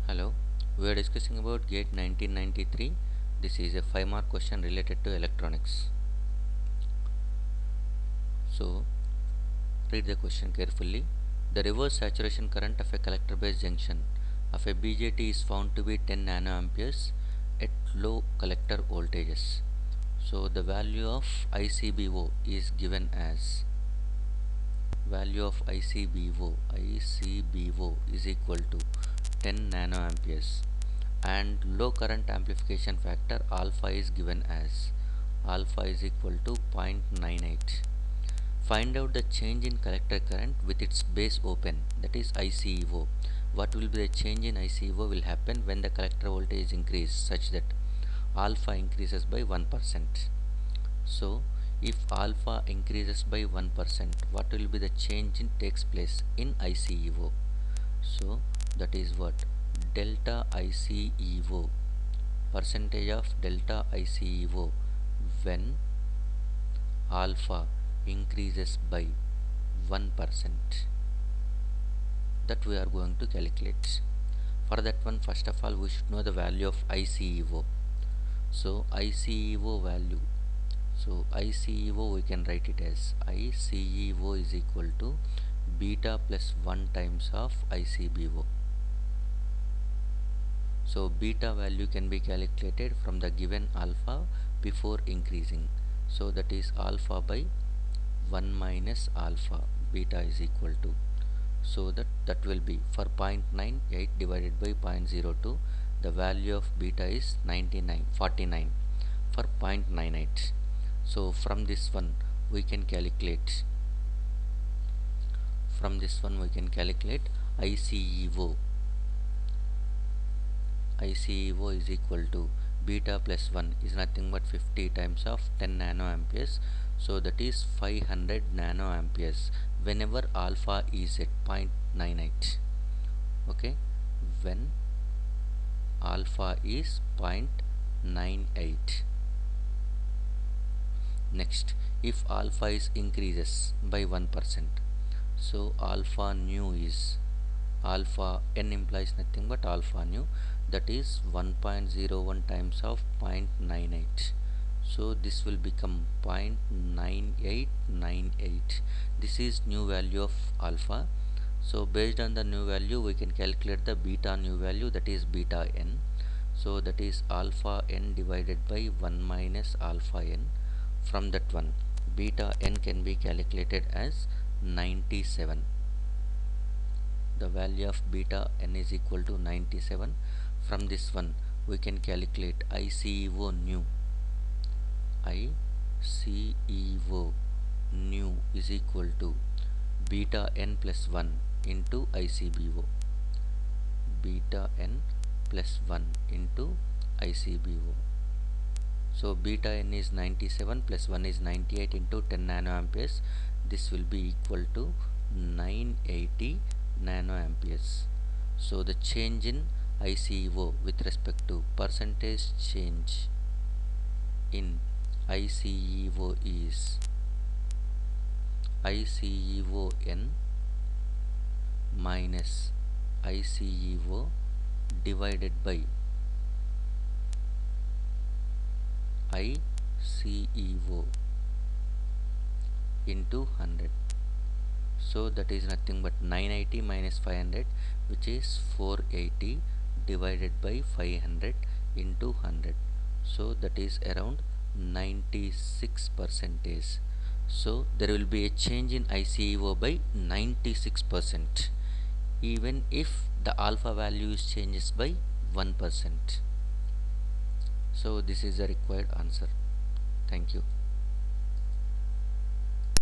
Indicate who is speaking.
Speaker 1: Hello, we are discussing about GATE 1993. This is a 5-mark question related to electronics. So, read the question carefully. The reverse saturation current of a collector base junction of a BJT is found to be 10 nanoamperes at low collector voltages. So, the value of ICBO is given as ICBO is equal to 10 nanoamperes, and low current amplification factor alpha is given as alpha is equal to 0.98. Find out the change in collector current with its base open, that is ICEO. What will be the change in ICEO will happen when the collector voltage increase such that alpha increases by 1%. So if alpha increases by 1%, what will be the change in takes place in ICEO? So that is what delta ICEO, percentage of delta ICEO when alpha increases by 1%, that we are going to calculate. For that one, first of all we should know the value of ICEO. So ICEO value, so ICEO we can write it as ICEO is equal to beta plus 1 times of ICBO. So beta value can be calculated from the given alpha before increasing. So that is alpha by 1 minus alpha, beta is equal to, so that will be for 0.98 divided by 0.02, the value of beta is 49 for 0.98. So from this one we can calculate, ICEO. ICEO is equal to beta plus 1 is nothing but 50 times of 10 nanoamperes, so that is 500 nanoamperes whenever alpha is at 0.98. Okay, when alpha is 0.98. Next, if alpha is increases by 1%, so alpha nu is, alpha n implies nothing but alpha nu, that is 1.01 times of 0.98. So this will become 0.9898. This is new value of alpha. So based on the new value we can calculate the beta new value, that is beta n. So that is alpha n divided by 1 minus alpha n. From that one, beta n can be calculated as 97. The value of beta n is equal to 97. From this one we can calculate ICEO new. ICEO new is equal to beta n plus 1 into ICBO, beta n plus 1 into ICBO. So beta n is 97 plus 1 is 98 into 10 nanoamperes. This will be equal to 980 nanoamperes. So the change in ICEO with respect to percentage change in ICEO is ICEO n minus ICEO divided by ICEO into 100. So that is nothing but 980 minus 500, which is 480 divided by 500 into 100. So that is around 96%. So there will be a change in ICEO by 96%, even if the alpha value changes by 1%. So this is the required answer. Thank you.